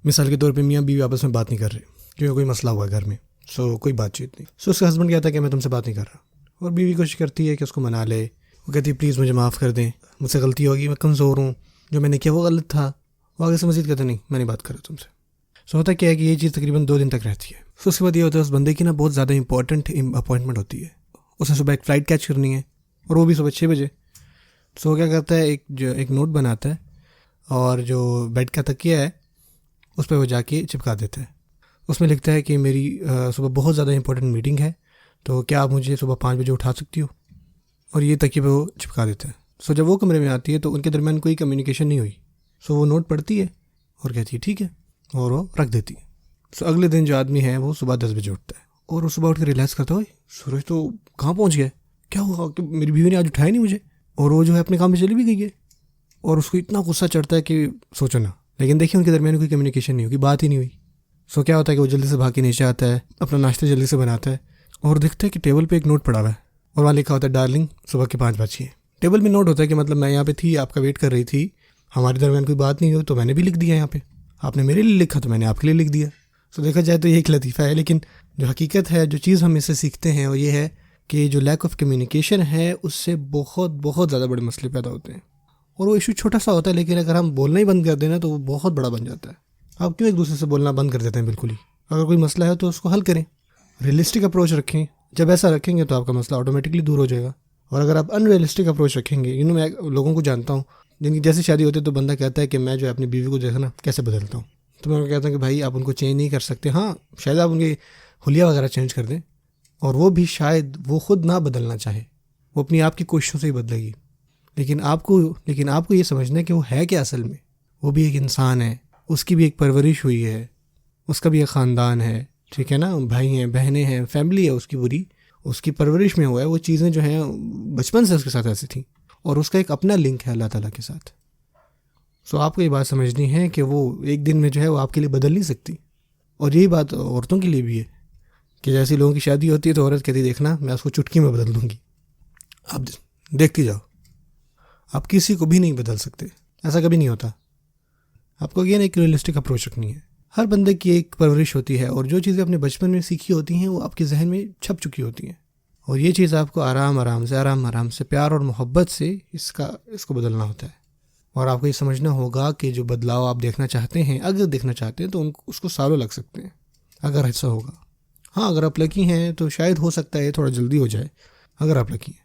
मिसाल के तौर पे मियाँ बीवी आपस में बात नहीं कर रहे क्योंकि कोई मसला हुआ है घर में, सो कोई बातचीत नहीं। सो उसका हस्बैंड कहता है कि मैं तुमसे बात नहीं कर रहा, और बीवी कोशिश करती है कि उसको मना ले। वो कहती है प्लीज़ मुझे माफ़ कर दें, मुझसे गलती होगी, मैं कमज़ोर हूँ, जो मैंने किया वो गलत था। वो आगे से मज़ीद कहते नहीं मैं नहीं बात कर रहा तुमसे। सो होता क्या है कि ये चीज़ तकरीबन 2 दिन तक रहती है। सो उसके बाद ये होता है उस बंदे की ना बहुत ज़्यादा इंपॉर्टेंट अपॉइंटमेंट होती है, उसे सुबह एक फ़्लाइट कैच करनी है और वो भी सुबह 6 बजे। सो क्या करता है एक नोट बनाता है और जो बेड का तकिया है उस पर वो जाके चिपका देता है। उसमें लिखता है कि मेरी सुबह बहुत ज़्यादा इंपॉर्टेंट मीटिंग है, तो क्या आप मुझे सुबह 5 बजे उठा सकती हो, और ये तकिए पे वो चिपका देता है। सो जब वो कमरे में आती है तो उनके दरमियान कोई कम्युनिकेशन नहीं हुई। सो वो नोट पढ़ती है और कहती है ठीक है, और वो रख देती है। सो अगले दिन जो आदमी है वो सुबह 10 बजे उठता है और वो सुबह उठ कर रिलैक्स करता है, सूरज तो कहाँ पहुँच गया, क्या हुआ कि मेरी बीवी ने आज उठाया नहीं मुझे, और वो जो है अपने काम पे चली भी गई है। और उसको इतना गुस्सा चढ़ता है कि सोचो ना। लेकिन देखिए उनके दरमियान कोई कम्युनिकेशन नहीं हुई, बात ही नहीं हुई। सो क्या होता है कि वो जल्दी से भाग के नीचे आता है, अपना नाश्ता जल्दी से बनाता है और देखता है कि टेबल पे एक नोट पड़ा हुआ है और वहाँ लिखा होता है डार्लिंग सुबह के 5 बजे। टेबल में नोट होता है कि मतलब मैं यहाँ पे थी, आपका वेट कर रही थी, हमारे दरमियान कोई बात नहीं हुई तो मैंने भी लिख दिया यहाँ पे, आपने मेरे लिए लिखा तो मैंने आपके लिए लिख दिया। सो देखा जाए तो ये एक लतीफ़ा है, लेकिन जो हकीकत है, जो चीज़ हम इससे सीखते हैं वो ये है कि जो लैक ऑफ कम्युनिकेशन है उससे बहुत बहुत ज़्यादा बड़े मसले पैदा होते हैं। और वो इशू छोटा सा होता है, लेकिन अगर हम बोलना ही बंद कर देना तो वो बहुत बड़ा बन जाता है। आप क्यों एक दूसरे से बोलना बंद कर देते हैं बिल्कुल ही? अगर कोई मसला है तो उसको हल करें, रियलिस्टिक अप्रोच रखें। जब ऐसा रखेंगे तो आपका मसला ऑटोमेटिकली दूर हो जाएगा। और अगर आप अनरियलिस्टिक अप्रोच रखेंगे, मैं लोगों को जानता हूँ जिनकी जैसी शादी होती है तो बंदा कहता है कि मैं जो है अपनी बीवी को देखना कैसे बदलता हूँ, तो मैं उनको कहता हूँ कि भाई आप उनको चेंज नहीं कर सकते। हाँ, शायद आप उनके हुलिया वगैरह चेंज कर दें, और वो भी शायद वो खुद ना बदलना चाहे, वो अपनी आपकी कोशिशों से ही बदलेगी। लेकिन आपको ये समझना है कि वो है क्या असल में, वो भी एक इंसान है, उसकी भी एक परवरिश हुई है, उसका भी एक ख़ानदान है, ठीक है ना, भाई हैं, बहनें हैं, फैमिली है उसकी पूरी, उसकी परवरिश में हुआ है। वो चीज़ें जो हैं बचपन से उसके साथ ऐसी थी, और उसका एक अपना लिंक है अल्लाह ताला के साथ। सो आपको ये बात समझनी है कि वो एक दिन में जो है वो आपके लिए बदल नहीं सकती। और यही बात औरतों के लिए भी है कि जैसे लोगों की शादी होती है तो औरत कहती देखना मैं उसको चुटकी में बदल दूँगी, आप देखती जाओ। आप किसी को भी नहीं बदल सकते, ऐसा कभी नहीं होता। आपको ये एक रियलिस्टिक अप्रोच रखनी है। हर बंदे की एक परवरिश होती है, और जो चीज़ें अपने बचपन में सीखी होती हैं वो आपके जहन में छप चुकी होती हैं, और ये चीज़ आपको आराम आराम से प्यार और मोहब्बत से इसको बदलना होता है। और आपको ये समझना होगा कि जो बदलाव आप देखना चाहते हैं, अगर देखना चाहते हैं तो उसको सालों लग सकते हैं अगर ऐसा होगा। हाँ, अगर आप लकी हैं तो शायद हो सकता है थोड़ा जल्दी हो जाए, अगर आप लकी हैं।